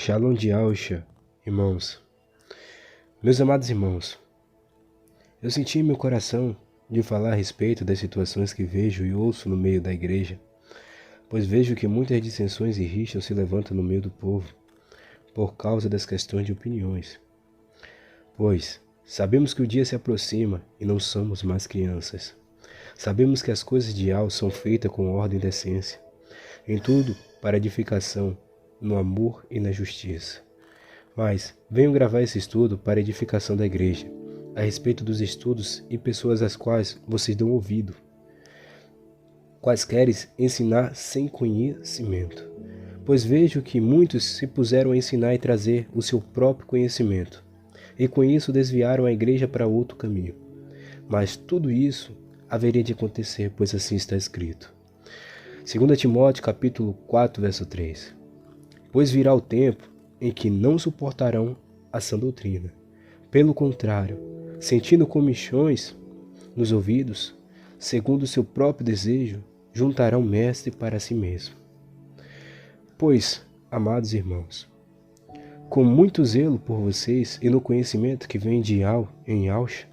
Shalom de Alcha, irmãos. Meus amados irmãos, eu senti em meu coração de falar a respeito das situações que vejo e ouço no meio da igreja, pois vejo que muitas dissensões e rixas se levantam no meio do povo, por causa das questões de opiniões. Pois sabemos que o dia se aproxima e não somos mais crianças. Sabemos que as coisas de Al são feitas com ordem e decência, em tudo para edificação, no amor e na justiça. Mas venho gravar esse estudo para a edificação da igreja, a respeito dos estudos e pessoas às quais vocês dão ouvido, quais querem ensinar sem conhecimento. Pois vejo que muitos se puseram a ensinar e trazer o seu próprio conhecimento, e com isso desviaram a igreja para outro caminho. Mas tudo isso haveria de acontecer, pois assim está escrito. 2 Timóteo capítulo 4, verso 3. Pois virá o tempo em que não suportarão a sã doutrina. Pelo contrário, sentindo comichões nos ouvidos, segundo o seu próprio desejo, juntarão mestre para si mesmo. Pois, amados irmãos, com muito zelo por vocês e no conhecimento que vem de Al em Alcha,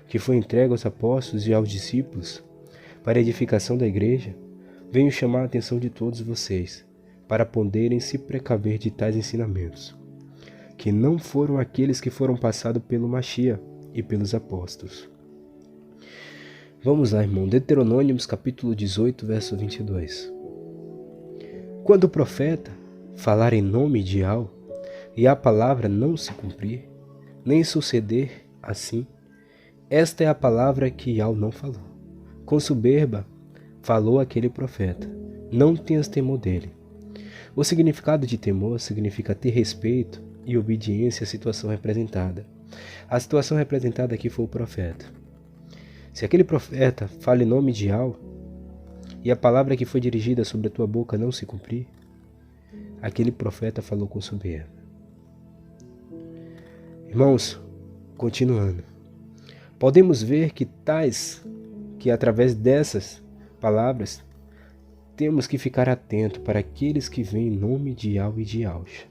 que foi entregue aos apóstolos e aos discípulos, para a edificação da igreja, venho chamar a atenção de todos vocês, para poderem se precaver de tais ensinamentos, que não foram aqueles que foram passados pelo Machia e pelos apóstolos. Vamos lá, irmão. Deuteronômios capítulo 18, verso 22. Quando o profeta falar em nome de Al, e a palavra não se cumprir, nem suceder assim, esta é a palavra que Al não falou. Com soberba falou aquele profeta, não tenhas temor dele. O significado de temor significa ter respeito e obediência à situação representada. A situação representada aqui foi o profeta. Se aquele profeta fala em nome de Al, e a palavra que foi dirigida sobre a tua boca não se cumprir, aquele profeta falou com soberba. Irmãos, continuando, podemos ver que através dessas palavras, temos que ficar atento para aqueles que vêm em nome de Al e de Alcha.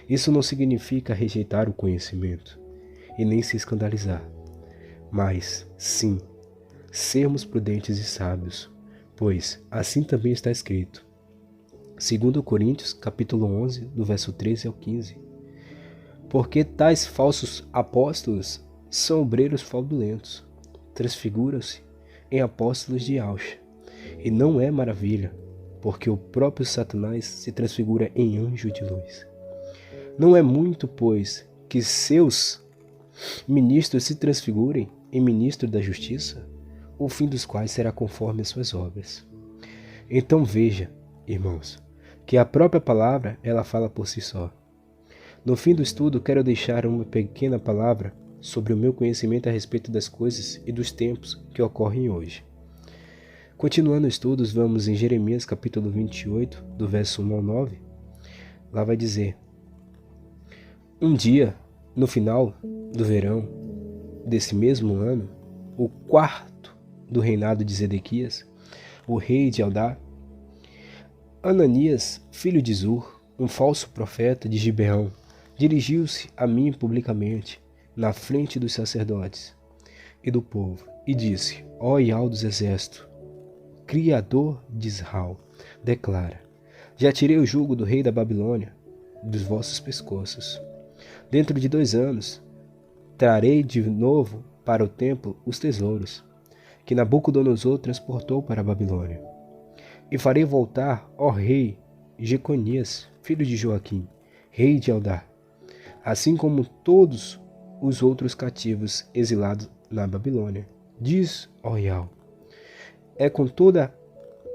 Isso não significa rejeitar o conhecimento e nem se escandalizar, mas sim sermos prudentes e sábios, pois assim também está escrito. 2 Coríntios capítulo 11, do verso 13 ao 15. Porque tais falsos apóstolos são obreiros fraudulentos, transfiguram-se em apóstolos de Alcha, e não é maravilha, porque o próprio Satanás se transfigura em anjo de luz. Não é muito, pois, que seus ministros se transfigurem em ministros da justiça, o fim dos quais será conforme as suas obras. Então veja, irmãos, que a própria palavra, ela fala por si só. No fim do estudo, quero deixar uma pequena palavra sobre o meu conhecimento a respeito das coisas e dos tempos que ocorrem hoje. Continuando os estudos, vamos em Jeremias capítulo 28, do verso 1 ao 9. Lá vai dizer: Um dia, no final do verão desse mesmo ano, o quarto do reinado de Zedequias, o rei de Judá, Ananias, filho de Zur, um falso profeta de Gibeão, dirigiu-se a mim publicamente, na frente dos sacerdotes e do povo, e disse: Ó Ial dos exércitos, Criador de Israel, declara: Já tirei o jugo do rei da Babilônia dos vossos pescoços. Dentro de 2 anos, trarei de novo para o templo os tesouros que Nabucodonosor transportou para a Babilônia. E farei voltar, ó rei Jeconias, filho de Joaquim, rei de Judá, assim como todos os outros cativos exilados na Babilônia. Diz, ó Ial, é com toda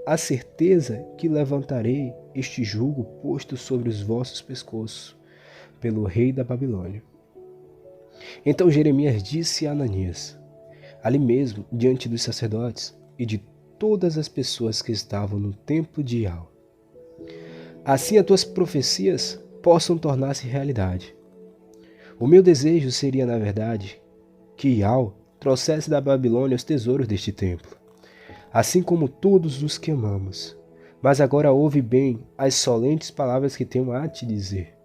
a certeza que levantarei este jugo posto sobre os vossos pescoços pelo rei da Babilônia. Então Jeremias disse a Ananias, ali mesmo diante dos sacerdotes e de todas as pessoas que estavam no templo de Ial: Assim as tuas profecias possam tornar-se realidade. O meu desejo seria, na verdade, que Ial trouxesse da Babilônia os tesouros deste templo, assim como todos os que amamos. Mas agora ouve bem as solentes palavras que tenho a te dizer.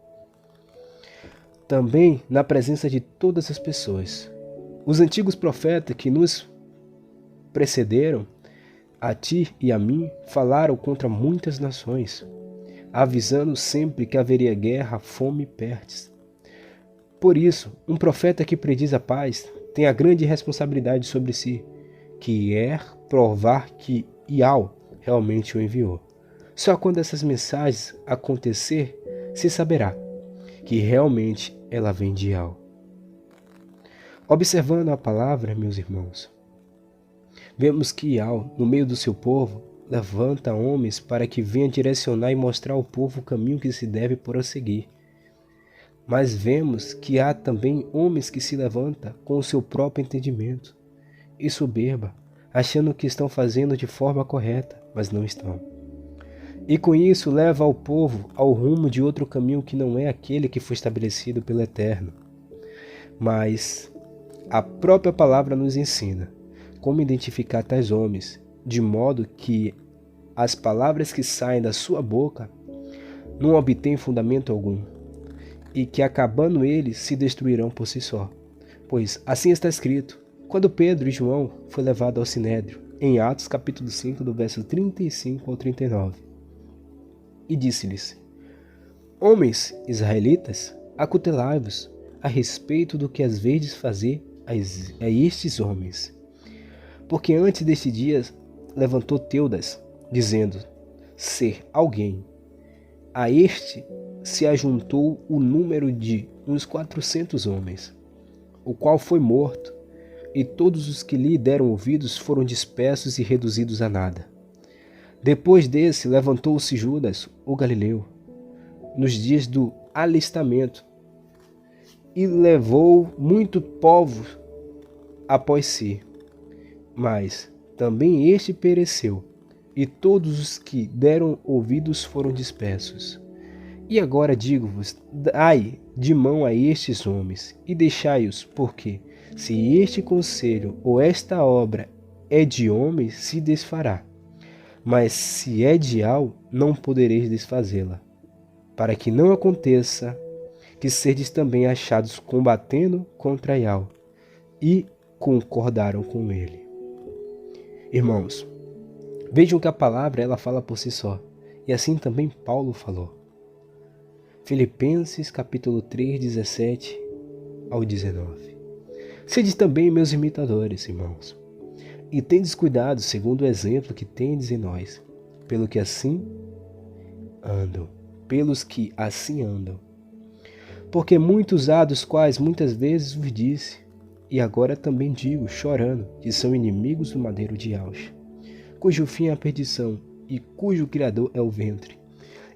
também na presença de todas as pessoas. Os antigos profetas que nos precederam, a ti e a mim, falaram contra muitas nações, avisando sempre que haveria guerra, fome e pestes. Por isso, um profeta que prediz a paz tem a grande responsabilidade sobre si, que é provar que Yahweh realmente o enviou. Só quando essas mensagens acontecer, se saberá que realmente ela vem de Yahweh. Observando a palavra, meus irmãos, vemos que Yahweh, no meio do seu povo, levanta homens para que venham direcionar e mostrar ao povo o caminho que se deve prosseguir. Mas vemos que há também homens que se levantam com o seu próprio entendimento e soberba, achando que estão fazendo de forma correta, mas não estão. E com isso leva ao povo ao rumo de outro caminho que não é aquele que foi estabelecido pelo Eterno. Mas a própria palavra nos ensina como identificar tais homens, de modo que as palavras que saem da sua boca não obtêm fundamento algum, e que acabando eles se destruirão por si só. Pois assim está escrito, quando Pedro e João foram levados ao Sinédrio, em Atos capítulo 5, do verso 35 ao 39. E disse-lhes: Homens israelitas, acutelai-vos a respeito do que às vezes fazer a estes homens. Porque antes deste dia levantou Teudas, dizendo ser alguém. A este se ajuntou o número de uns 400 homens, o qual foi morto, e todos os que lhe deram ouvidos foram dispersos e reduzidos a nada. Depois desse levantou-se Judas, o Galileu, nos dias do alistamento, e levou muito povo após si. Mas também este pereceu, e todos os que deram ouvidos foram dispersos. E agora digo-vos, dai de mão a estes homens, e deixai-os, porque, se este conselho ou esta obra é de homens, se desfará. Mas se é de Yahweh, não podereis desfazê-la, para que não aconteça que sedes também achados combatendo contra Yahweh, e concordaram com ele. Irmãos, vejam que a palavra ela fala por si só, e assim também Paulo falou. Filipenses capítulo 3, 17 ao 19. Sede também meus imitadores, irmãos, e tendes cuidado segundo o exemplo que tendes em nós, pelos que assim andam. Porque muitos há dos quais muitas vezes vos disse, e agora também digo, chorando, que são inimigos do madeiro de Yahweh, cujo fim é a perdição, e cujo Criador é o ventre,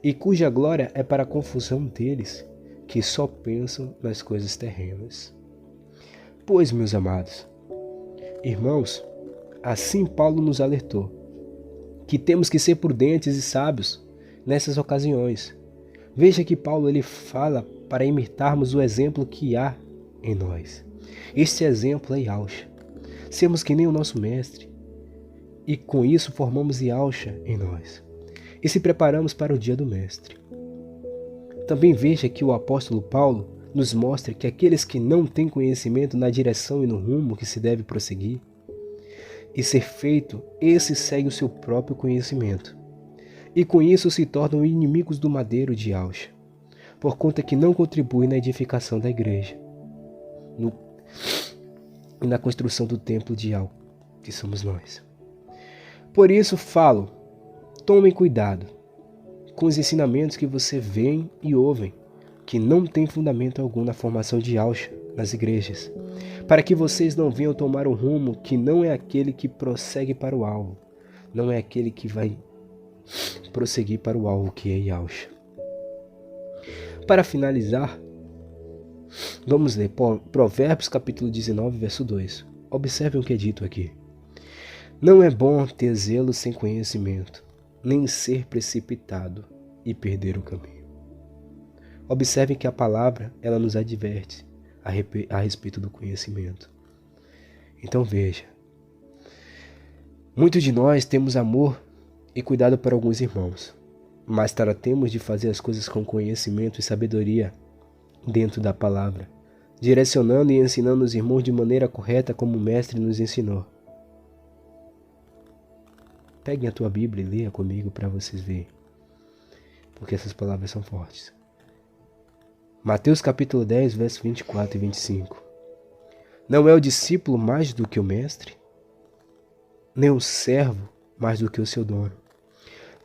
e cuja glória é para a confusão deles, que só pensam nas coisas terrenas. Pois, meus amados irmãos, assim Paulo nos alertou, que temos que ser prudentes e sábios nessas ocasiões. Veja que Paulo ele fala para imitarmos o exemplo que há em nós. Este exemplo é Yahweh. Sermos que nem o nosso mestre, e com isso formamos Yahweh em nós, e se preparamos para o dia do mestre. Também veja que o apóstolo Paulo nos mostra que aqueles que não têm conhecimento na direção e no rumo que se deve prosseguir e ser feito, esse segue o seu próprio conhecimento, e com isso se tornam inimigos do madeiro de Yahweh, por conta que não contribuem na edificação da igreja e na construção do templo de Yahweh, que somos nós. Por isso falo, tomem cuidado com os ensinamentos que você vê e ouvem, que não tem fundamento algum na formação de Yahweh nas igrejas, para que vocês não venham tomar um rumo que não é aquele que prossegue para o alvo, não é aquele que vai prosseguir para o alvo que é Yahweh. Para finalizar, vamos ler Provérbios capítulo 19, verso 2. Observem o que é dito aqui. Não é bom ter zelo sem conhecimento, nem ser precipitado e perder o caminho. Observem que a palavra ela nos adverte a respeito do conhecimento. Então veja, muitos de nós temos amor e cuidado para alguns irmãos, mas tratemos de fazer as coisas com conhecimento e sabedoria, dentro da palavra, direcionando e ensinando os irmãos de maneira correta como o Mestre nos ensinou. Pegue a tua Bíblia e leia comigo para vocês verem, porque essas palavras são fortes. Mateus capítulo 10, versos 24 e 25. Não é o discípulo mais do que o mestre, nem o servo mais do que o seu dono.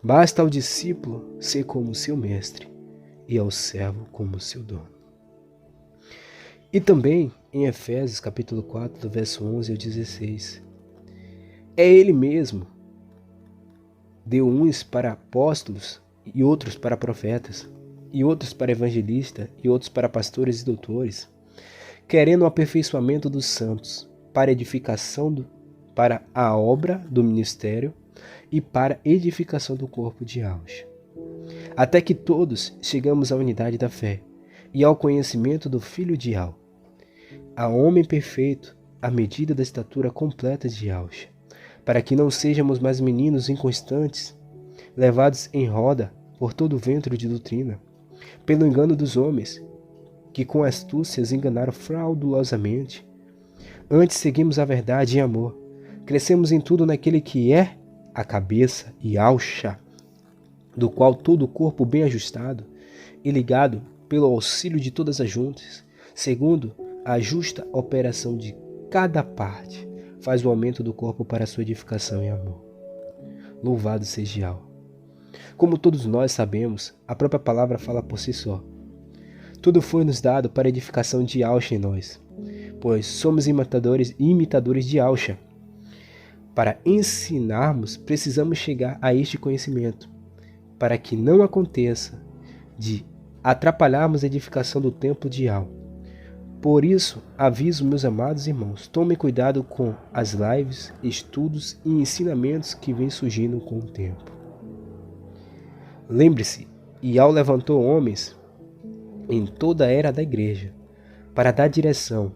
Basta ao discípulo ser como o seu mestre e ao servo como o seu dono. E também em Efésios capítulo 4, do verso 11 ao 16. É ele mesmo deu uns para apóstolos e outros para profetas, e outros para evangelistas, e outros para pastores e doutores, querendo o aperfeiçoamento dos santos, para edificação para a obra do ministério e para edificação do corpo de Auxa, até que todos chegamos à unidade da fé e ao conhecimento do Filho de Al, a homem perfeito, à medida da estatura completa de Auxa, para que não sejamos mais meninos inconstantes, levados em roda por todo o vento de doutrina, pelo engano dos homens, que com astúcias enganaram fraudulosamente. Antes seguimos a verdade em amor, crescemos em tudo naquele que é a cabeça e Auxa, do qual todo o corpo bem ajustado e ligado pelo auxílio de todas as juntas, segundo a justa operação de cada parte, faz o aumento do corpo para a sua edificação em amor. Louvado seja Al. Como todos nós sabemos, a própria palavra fala por si só. Tudo foi nos dado para a edificação de Auxa em nós, pois somos imitadores de Auxa. Para ensinarmos, precisamos chegar a este conhecimento, para que não aconteça de atrapalharmos a edificação do templo de Al. Por isso, aviso meus amados irmãos, tomem cuidado com as lives, estudos e ensinamentos que vêm surgindo com o tempo. Lembre-se, Ial levantou homens em toda a era da igreja para dar direção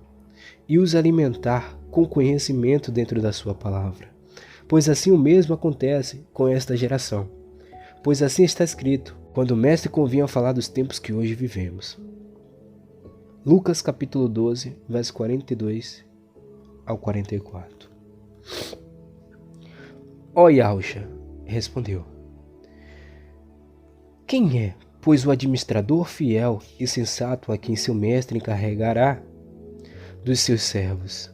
e os alimentar com conhecimento dentro da sua palavra. Pois assim o mesmo acontece com esta geração. Pois assim está escrito, quando o mestre convinha falar dos tempos que hoje vivemos. Lucas capítulo 12, versos 42 ao 44. Ó Auxa, respondeu: quem é, pois, o administrador fiel e sensato a quem seu mestre encarregará dos seus servos,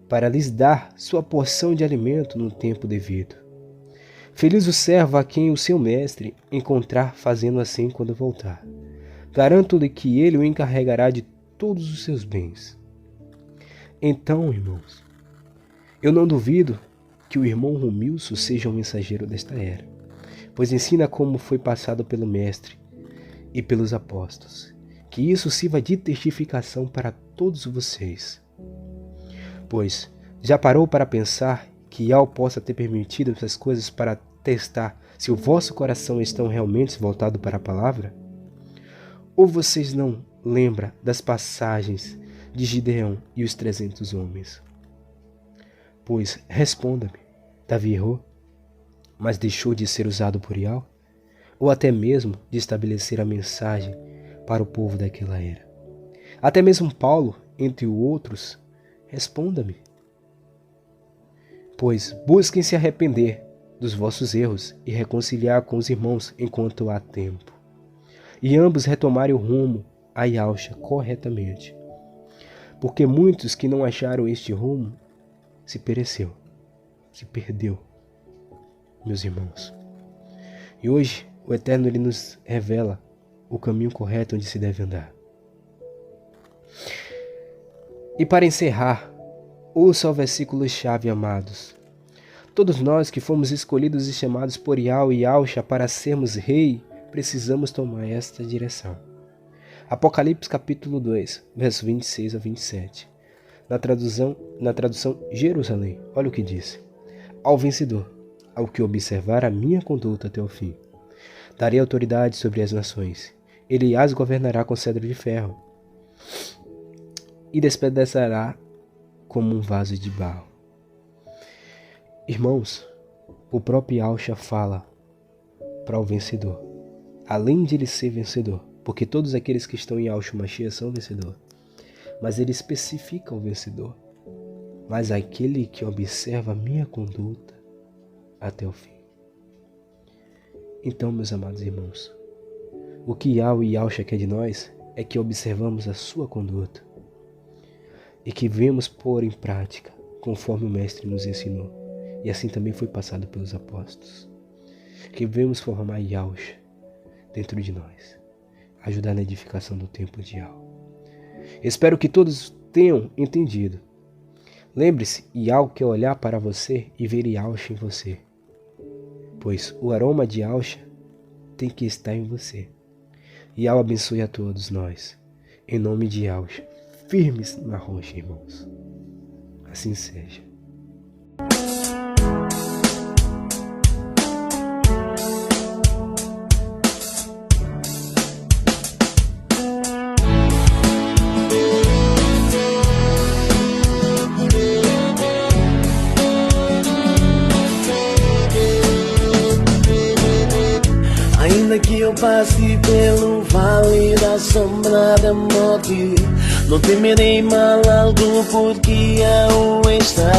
para lhes dar sua porção de alimento no tempo devido? Feliz o servo a quem o seu mestre encontrar fazendo assim quando voltar. Garanto-lhe que ele o encarregará de todos os seus bens. Então, irmãos, eu não duvido que o irmão Romilson seja um mensageiro desta era, pois ensina como foi passado pelo Mestre e pelos apóstolos, que isso sirva de testificação para todos vocês. Pois já parou para pensar que Al possa ter permitido essas coisas para testar se o vosso coração está realmente voltado para a palavra? Ou vocês não lembram das passagens de Gideão e os 300 homens? Pois, responda-me, Davi errou, mas deixou de ser usado por Ial? Ou até mesmo de estabelecer a mensagem para o povo daquela era? Até mesmo Paulo, entre outros, responda-me. Pois busquem se arrepender dos vossos erros e reconciliar com os irmãos enquanto há tempo, e ambos retomarem o rumo a Auxa corretamente. Porque muitos que não acharam este rumo se perdeu, meus irmãos. E hoje o Eterno ele nos revela o caminho correto onde se deve andar. E para encerrar, ouça o versículo-chave, amados. Todos nós que fomos escolhidos e chamados por Ial e Auxa para sermos rei, precisamos tomar esta direção. Apocalipse capítulo 2, versos 26 a 27. Na tradução Jerusalém, olha o que diz: ao vencedor, ao que observar a minha conduta até o fim, darei autoridade sobre as nações. Ele as governará com cedro de ferro e despedaçará como um vaso de barro. Irmãos, o próprio Auxa fala para o vencedor. Além de ele ser vencedor, porque todos aqueles que estão em Yahshua Mashiach são vencedor. Mas ele especifica o vencedor. Mas aquele que observa a minha conduta até o fim. Então, meus amados irmãos, o que Yahweh e Yahshua quer de nós é que observamos a sua conduta e que vemos pôr em prática conforme o Mestre nos ensinou. E assim também foi passado pelos apóstolos. Que vemos formar Yahshua dentro de nós, ajudar na edificação do templo de Yahweh. Espero que todos tenham entendido. Lembre-se, Yahweh quer olhar para você e ver Yahshua em você, pois o aroma de Yahshua tem que estar em você. Yahweh abençoe a todos nós, em nome de Yahshua, firmes na rocha, irmãos. Assim seja. Ainda que eu passe pelo vale da sombra da morte, não temerei mal algum, porque Yahweh está